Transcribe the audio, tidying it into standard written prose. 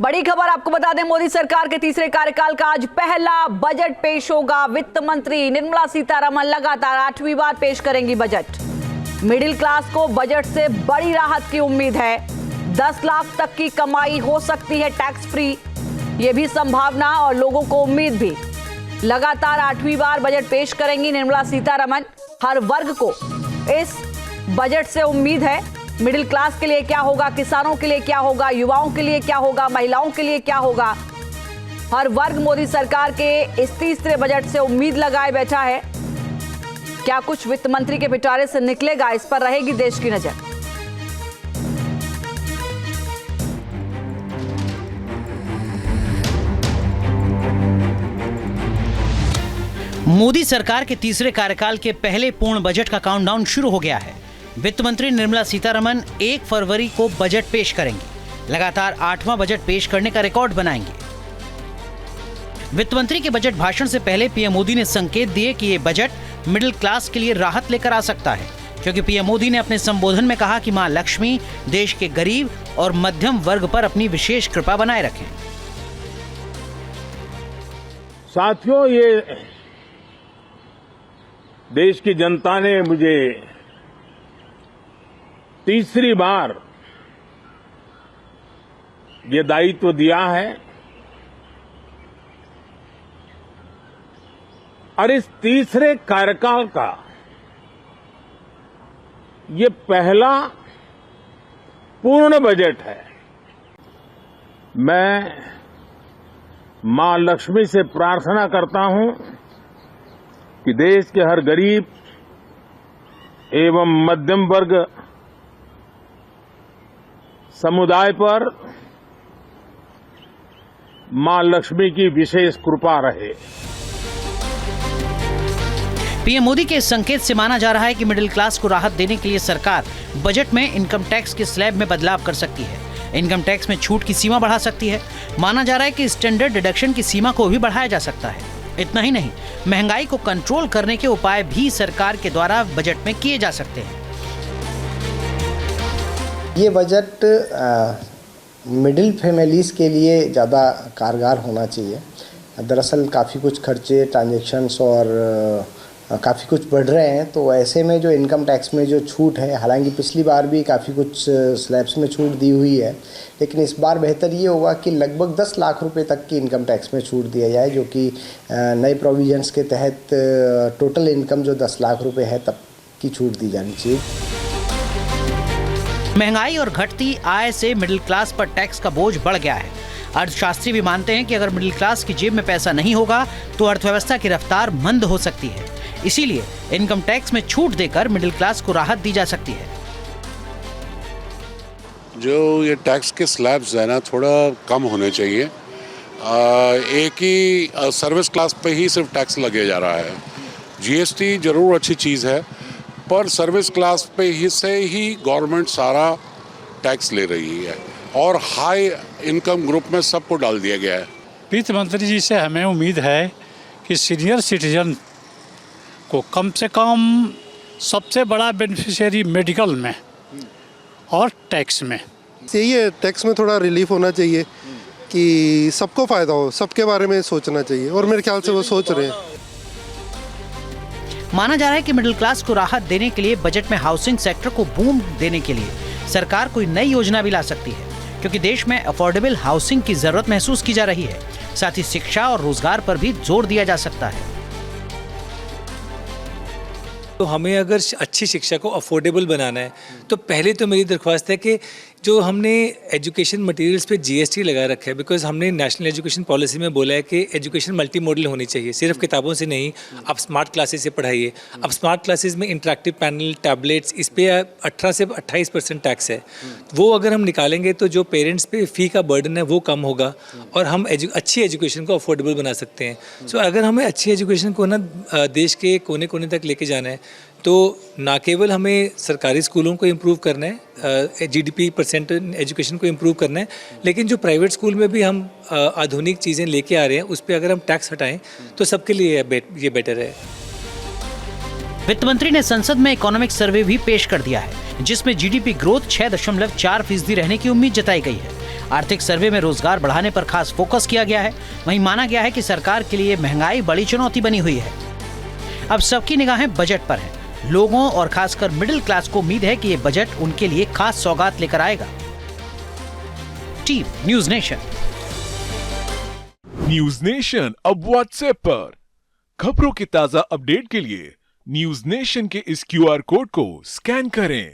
बड़ी खबर आपको बता दें, मोदी सरकार के तीसरे कार्यकाल का आज पहला बजट पेश होगा। वित्त मंत्री निर्मला सीतारमण लगातार 8वीं बार पेश करेंगी बजट। मिडिल क्लास को बजट से बड़ी राहत की उम्मीद है। 10 लाख तक की कमाई हो सकती है टैक्स फ्री, ये भी संभावना और लोगों को उम्मीद भी। लगातार 8वीं बार बजट पेश करेंगी निर्मला सीतारमण। हर वर्ग को इस बजट से उम्मीद है। मिडिल क्लास के लिए क्या होगा, किसानों के लिए क्या होगा, युवाओं के लिए क्या होगा, महिलाओं के लिए क्या होगा, हर वर्ग मोदी सरकार के इस तीसरे बजट से उम्मीद लगाए बैठा है। क्या कुछ वित्त मंत्री के पिटारे से निकलेगा, इस पर रहेगी देश की नजर। मोदी सरकार के तीसरे कार्यकाल के पहले पूर्ण बजट का काउंटडाउन शुरू हो गया है। वित्त मंत्री निर्मला सीतारमण 1 फरवरी को बजट पेश करेंगी। लगातार 8वां बजट पेश करने का रिकॉर्ड बनाएंगे। वित्त मंत्री के बजट भाषण से पहले पीएम मोदी ने संकेत दिए कि ये बजट मिडिल क्लास के लिए राहत लेकर आ सकता है, क्योंकि पीएम मोदी ने अपने संबोधन में कहा कि मां लक्ष्मी देश के गरीब और मध्यम वर्ग पर अपनी विशेष कृपा बनाए रखें। साथियों, ये देश की जनता ने मुझे तीसरी बार ये दायित्व दिया है और इस तीसरे कार्यकाल का ये पहला पूर्ण बजट है। मैं मां लक्ष्मी से प्रार्थना करता हूं कि देश के हर गरीब एवं मध्यम वर्ग समुदाय पर मां लक्ष्मी की विशेष कृपा रहे। पीएम मोदी के इस संकेत से माना जा रहा है कि मिडिल क्लास को राहत देने के लिए सरकार बजट में इनकम टैक्स के स्लैब में बदलाव कर सकती है। इनकम टैक्स में छूट की सीमा बढ़ा सकती है। माना जा रहा है कि स्टैंडर्ड डिडक्शन की सीमा को भी बढ़ाया जा सकता है। इतना ही नहीं, महंगाई को कंट्रोल करने के उपाय भी सरकार के द्वारा बजट में किए जा सकते हैं। ये बजट मिडिल फैमिलीज़ के लिए ज़्यादा कारगर होना चाहिए। दरअसल काफ़ी कुछ खर्चे, ट्रांजैक्शंस और काफ़ी कुछ बढ़ रहे हैं, तो ऐसे में जो इनकम टैक्स में जो छूट है, हालांकि पिछली बार भी काफ़ी कुछ स्लैब्स में छूट दी हुई है, लेकिन इस बार बेहतर ये होगा कि लगभग 10 लाख रुपए तक की इनकम टैक्स में छूट दिया जाए, जो कि नए प्रोविजंस के तहत टोटल इनकम जो 10 लाख रुपए है तब की छूट दी जानी चाहिए। महंगाई और घटती आय से मिडिल क्लास पर टैक्स का बोझ बढ़ गया है। अर्थशास्त्री भी मानते हैं कि अगर मिडिल क्लास की जेब में पैसा नहीं होगा तो अर्थव्यवस्था की रफ्तार मंद हो सकती है। इसीलिए इनकम टैक्स में छूट देकर मिडिल क्लास को राहत दी जा सकती है। जो ये टैक्स के स्लैब्स है ना, थोड़ा कम होने चाहिए। एक ही सर्विस क्लास पे ही सिर्फ टैक्स लगे जा रहा है। जीएसटी जरूर अच्छी चीज़ है, पर सर्विस क्लास पे ही से ही गवर्नमेंट सारा टैक्स ले रही है और हाई इनकम ग्रुप में सबको डाल दिया गया है। वित्त मंत्री जी से हमें उम्मीद है कि सीनियर सिटीजन को कम से कम सबसे बड़ा बेनिफिशियरी मेडिकल में और टैक्स में, यही है, टैक्स में थोड़ा रिलीफ होना चाहिए कि सबको फ़ायदा हो, सबके बारे में सोचना चाहिए और मेरे ख्याल से वो सोच रहे हैं। माना जा रहा है कि मिडिल क्लास को राहत देने के लिए बजट में हाउसिंग सेक्टर को बूम देने के लिए सरकार कोई नई योजना भी ला सकती है, क्योंकि देश में अफोर्डेबल हाउसिंग की जरूरत महसूस की जा रही है। साथ ही शिक्षा और रोजगार पर भी जोर दिया जा सकता है। तो हमें अगर अच्छी शिक्षा को अफोर्डेबल बनाना है तो पहले तो मेरी दरख्वास्त है कि जो हमने एजुकेशन मटेरियल्स पे जीएसटी लगा रखा है, बिकॉज हमने नेशनल एजुकेशन पॉलिसी में बोला है कि एजुकेशन मल्टी मॉडल होनी चाहिए, सिर्फ किताबों से नहीं। आप स्मार्ट क्लासेस से पढ़ाइए। अब स्मार्ट क्लासेस में इंटरेक्टिव पैनल, टैबलेट्स, इस पे 18 से 28% टैक्स है। वो अगर हम निकालेंगे तो जो पेरेंट्स पे फ़ी का बर्डन है वो कम होगा और हम अच्छी एजुकेशन को अफोर्डेबल बना सकते हैं। सो अगर हमें अच्छी एजुकेशन को ना देश के कोने कोने तक लेके जाना है तो ना केवल हमें सरकारी स्कूलों को इम्प्रूव करना है, जीडीपी परसेंट एजुकेशन को इम्प्रूव करना है, लेकिन जो प्राइवेट स्कूल में भी हम आधुनिक चीज़ें लेके आ रहे हैं उस पर अगर हम टैक्स हटाएं तो सबके लिए ये बेटर है। वित्त मंत्री ने संसद में इकोनॉमिक सर्वे भी पेश कर दिया है, जिसमें जीडीपी ग्रोथ 6.4% रहने की उम्मीद जताई गई है। आर्थिक सर्वे में रोजगार बढ़ाने पर खास फोकस किया गया है। वहीं माना गया है कि सरकार के लिए महंगाई बड़ी चुनौती बनी हुई है। अब सबकी निगाहें बजट पर हैं। लोगों और खासकर मिडिल क्लास को उम्मीद है कि ये बजट उनके लिए खास सौगात लेकर आएगा। Team news nation. News nation अब व्हाट्सएप पर खबरों की ताजा अपडेट के लिए न्यूज नेशन के इस QR कोड को स्कैन करें।